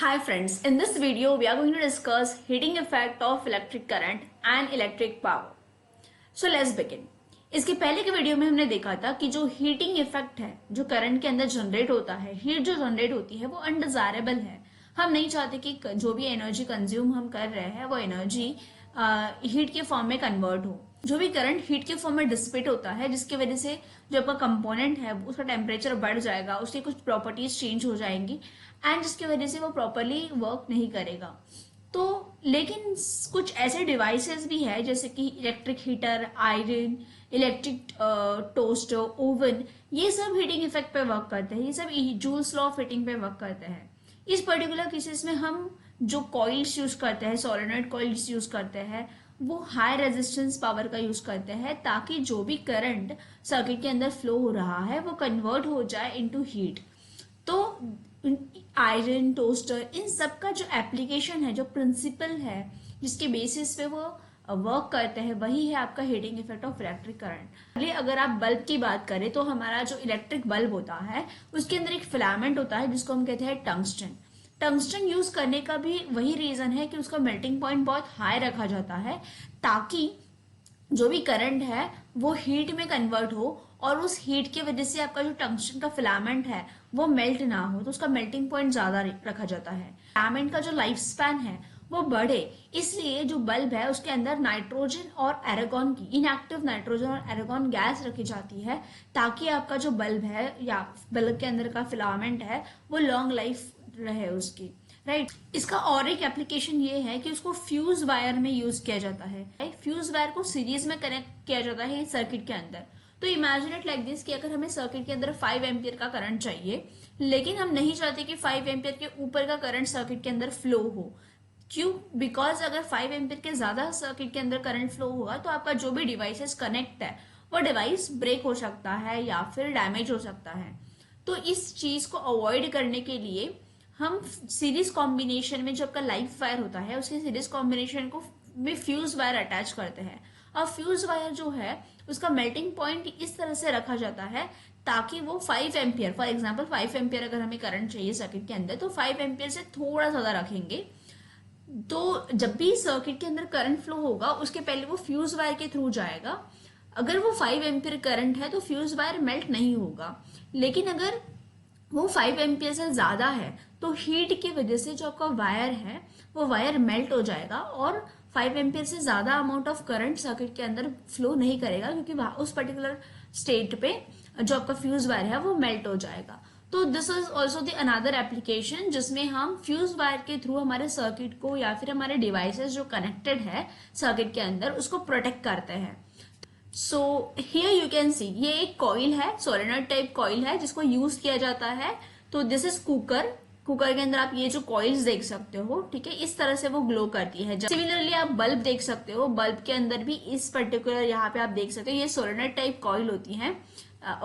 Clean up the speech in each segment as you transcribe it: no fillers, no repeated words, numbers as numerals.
Hi friends, in this video we are going to discuss heating effect of electric current and electric power. So let's begin. इसके पहले के video में हमने देखा था कि जो हीटिंग इफेक्ट है जो करंट के अंदर जनरेट होता है, हीट जो जनरेट होती है वो अनडिजायरेबल है। हम नहीं चाहते कि जो भी एनर्जी कंज्यूम हम कर रहे हैं वो एनर्जी हीट के फॉर्म में कन्वर्ट हो। जो भी करंट हीट के फॉर्म में डिसिपेट होता है जिसकी वजह से जो आपका कंपोनेंट है उसका टेम्परेचर बढ़ जाएगा, उसकी कुछ प्रॉपर्टीज चेंज हो जाएंगी एंड जिसकी वजह से वो प्रॉपरली वर्क नहीं करेगा। तो लेकिन कुछ ऐसे डिवाइसेस भी है जैसे कि electric heater, iron, electric toaster, oven, ये सब हीटिंग इफेक्ट पे वर्क करते हैं। ये सब जूल्स लॉ ऑफ हीटिंग पे वर्क करते हैं। इस पर्टिकुलर केसेस में हम जो कॉइल्स यूज करते हैं, सोलेनॉइड कॉइल्स यूज करते हैं, वो हाई रेजिस्टेंस पावर का यूज करते हैं ताकि जो भी करंट सर्किट के अंदर फ्लो हो रहा है वो कन्वर्ट हो जाए इनटू हीट। तो आयरन, टोस्टर, इन सब का जो एप्लीकेशन है, जो प्रिंसिपल है जिसके बेसिस पे वो वर्क करते हैं, वही है आपका heating effect of electric current. अगर आप बल्ब की बात करें तो हमारा जो इलेक्ट्रिक बल्ब होता है उसके अंदर एक फिलामेंट होता है जिसको हम कहते हैं टंगस्टन। टंगस्टन यूज करने का भी वही रीजन है कि उसका मेल्टिंग पॉइंट बहुत हाई रखा जाता है ताकि जो भी करंट है वो हीट में कन्वर्ट हो और उस हीट की वजह से आपका जो टंगस्टन का फिलामेंट है वो मेल्ट ना हो, तो उसका मेल्टिंग पॉइंट ज्यादा रखा जाता है। फिलामेंट का जो लाइफ स्पैन है वो बढ़े, इसलिए जो बल्ब है उसके अंदर नाइट्रोजन और एरागॉन की, इनएक्टिव नाइट्रोजन और एरागॉन गैस रखी जाती है ताकि आपका जो बल्ब है या बल्ब के अंदर का फिलामेंट है वो लॉन्ग लाइफ रहे उसकी, राइट। इसका और एक एप्लीकेशन ये है कि उसको फ्यूज वायर में यूज किया जाता है। फ्यूज वायर को सीरीज में कनेक्ट किया जाता है सर्किट के अंदर। तो इमेजिन इट लाइक दिस कि अगर हमें सर्किट के अंदर 5 एम्पियर का करंट चाहिए लेकिन हम नहीं चाहते कि 5 एम्पियर के ऊपर का करंट सर्किट के अंदर फ्लो हो। क्यों? बिकॉज अगर 5 एम्पियर के ज्यादा सर्किट के अंदर करंट फ्लो होगा तो आपका जो भी डिवाइसेस कनेक्ट है वो डिवाइस ब्रेक हो सकता है या फिर डैमेज हो सकता है। तो इस चीज को अवॉइड करने के लिए हम सीरीज कॉम्बिनेशन में जो आपका लाइव वायर होता है उसके सीरीज कॉम्बिनेशन को में फ्यूज वायर अटैच करते हैं। अब फ्यूज वायर जो है उसका मेल्टिंग पॉइंट इस तरह से रखा जाता है ताकि वो 5 एम्पियर, फॉर एग्जांपल 5 एम्पियर अगर हमें करंट चाहिए सर्किट के अंदर तो 5 एम्पियर से थोड़ा ज्यादा रखेंगे। तो जब भी सर्किट के अंदर करंट फ्लो होगा उसके पहले वो फ्यूज वायर के थ्रू जाएगा। अगर वो 5 एम्पियर करंट है तो फ्यूज वायर मेल्ट नहीं होगा, लेकिन अगर वो 5 एम्पियर से ज्यादा है तो हीट की वजह से जो आपका वायर है वो वायर मेल्ट हो जाएगा और 5 एम्पियर से ज्यादा अमाउंट ऑफ करंट सर्किट के अंदर फ्लो नहीं करेगा क्योंकि उस पर्टिकुलर स्टेट पे जो आपका फ्यूज वायर है वो मेल्ट हो जाएगा। तो this is also the another application जिसमें हम फ्यूज वायर के थ्रू हमारे सर्किट को या फिर हमारे डिवाइसेस जो कनेक्टेड है सर्किट के अंदर उसको प्रोटेक्ट करते हैं। सो हियर यू कैन सी ये एक कॉइल है, सोलेनॉइड टाइप कॉइल है जिसको यूज किया जाता है। तो दिस इज कुकर के अंदर आप ये जो कॉइल्स देख सकते हो, ठीक है, इस तरह से वो ग्लो करती है। सिमिलरली आप बल्ब देख सकते हो, बल्ब के अंदर भी इस पर्टिकुलर यहाँ पे आप देख सकते हो ये सोलेनॉइड टाइप कॉइल होती है,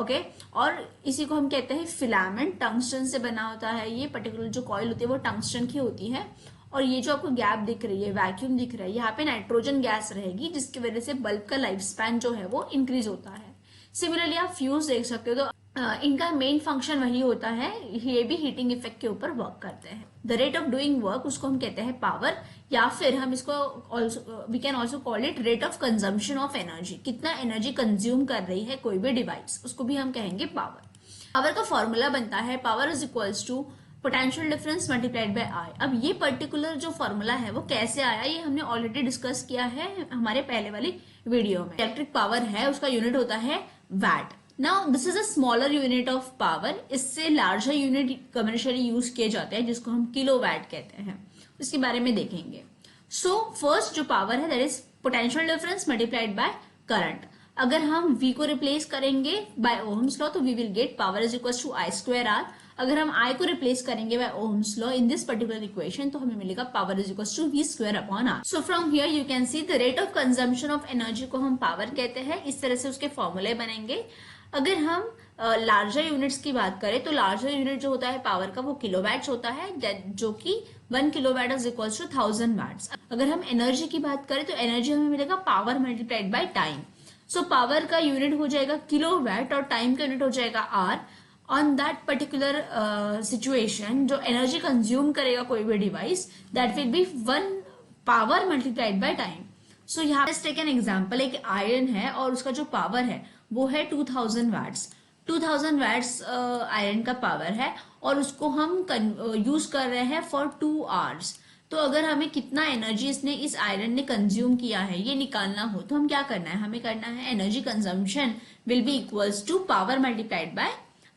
ओके। और इसी को हम कहते हैं फिलामेंट, टंगस्टन से बना होता है। ये पर्टिकुलर जो कॉइल होती है वो टंगस्टन की होती है और ये जो आपको गैप दिख रही है, वैक्यूम दिख रहा है, यहाँ पे नाइट्रोजन गैस रहेगी जिसकी वजह से बल्ब का लाइफ स्पैन जो है वो इंक्रीज होता है। सिमिलरली आप फ्यूज देख सकते हो, तो इनका मेन फंक्शन वही होता है, ये भी हीटिंग इफेक्ट के ऊपर वर्क करते हैं। The rate of doing work उसको हम कहते हैं पावर, या फिर हम इसको we can also call it rate of consumption of energy. कितना एनर्जी कंज्यूम कर रही है कोई भी डिवाइस, उसको भी हम कहेंगे पावर। पावर का फॉर्मूला बनता है power is equals to potential difference multiplied by I. अब ये पर्टिकुलर जो फॉर्मूला है वो कैसे आया ये हमने ऑलरेडी डिस्कस किया है हमारे पहले वाली वीडियो में। इलेक्ट्रिक पावर है उसका यूनिट होता है watt. Now this is a smaller unit of power. इससे लार्जर यूनिट कमर्शियली यूज किए जाते हैं जिसको हम किलोवाट कहते हैं, उसके बारे में देखेंगे। सो फर्स्ट जो पावर है that is potential difference multiplied by current. अगर हम V को रिप्लेस करेंगे बाय ओम्स लॉ तो we will get power is equal to I square R। अगर हम I को रिप्लेस करेंगे by Ohm's law in this particular equation तो हमें मिलेगा power is equal to V square upon R। So from here you can see the rate of consumption of energy को हम power कहते हैं। इस तरह से उसके फॉर्मूले बनेंगे। अगर हम लार्जर यूनिट्स की बात करें तो लार्जर यूनिट जो होता है पावर का वो किलोवाट्स होता है, जो कि 1 kilowatt is equal to 1000 watts. अगर हम एनर्जी की बात करें तो एनर्जी हमें मिलेगा power multiplied by time. So power का यूनिट हो जाएगा किलोवाट और टाइम का यूनिट हो जाएगा hour. On that particular situation जो एनर्जी कंज्यूम करेगा कोई भी device, that will be 1 power multiplied by time. So यहाँ पे टेक एन एग्जाम्पल, एक आयरन है और उसका जो पावर है वो है 2000 वैट्स। 2000 वैट्स आयरन का पावर है और उसको हम यूज कर रहे हैं फॉर 2 आवर्स। तो अगर हमें कितना एनर्जी इसने इस आयरन ने कंज्यूम किया है ये निकालना हो तो हम क्या करना है, हमें करना है energy consumption will be equals to power multiplied by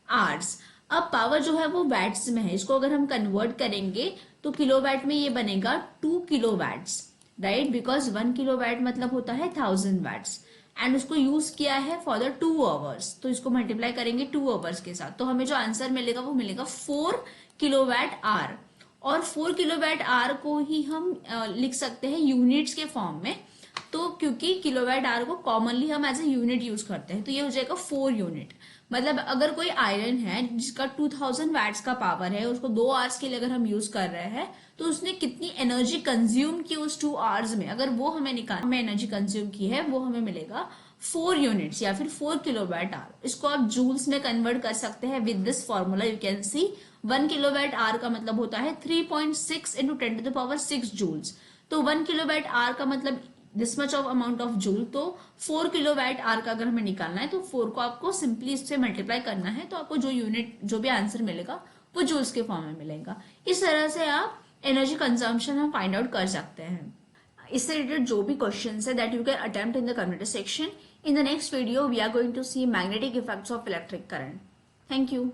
hours. अब पावर जो है वो वैट्स में है, इसको अगर हम कन्वर्ट करेंगे तो किलोवाट में ये बनेगा 2 किलोवाट्स, राइट, बिकॉज 1 किलोवाट मतलब होता है 1000 वैट्स एंड उसको यूज किया है फॉर द 2 आवर्स। तो इसको मल्टीप्लाई करेंगे 2 आवर्स के साथ तो हमें जो आंसर मिलेगा वो मिलेगा 4 किलोवाट आवर। और 4 किलोवाट आवर को ही हम लिख सकते हैं यूनिट्स के फॉर्म में, तो क्योंकि किलोवाट आवर को कॉमनली हम एज ए यूनिट यूज करते हैं तो ये हो जाएगा 4 यूनिट। मतलब अगर कोई आयरन है जिसका 2000 वैट्स का पावर है, उसको 2 आवर्स के लिए अगर हम यूज कर रहे हैं तो उसने कितनी एनर्जी कंज्यूम की उस 2 आवर्स में, अगर वो हमें निकाल हमें एनर्जी कंज्यूम की है वो हमें मिलेगा 4 यूनिट्स या फिर 4 किलोवाट आवर। इसको आप जूल्स में कन्वर्ट कर सकते हैं with this formula. You can C 1 kilowatt hour का मतलब होता है 3.6 इंटू 10⁻6 जूल्स। तो 1 किलोवाट आवर का मतलब this much of amount of joule. तो 4 किलोवाट आवर का अगर हमें निकालना है तो 4 को आपको सिंपली इससे मल्टीप्लाई करना है तो आपको जो यूनिट जो भी आंसर मिलेगा वो जूल्स के फॉर्म में मिलेगा। इस तरह से आप एनर्जी कंजम्पशन हम फाइंड आउट कर सकते हैं। इससे रिलेटेड जो भी क्वेश्चन है that you can attempt in the community section. In the next video we are going to see magnetic effects of electric current. Thank you.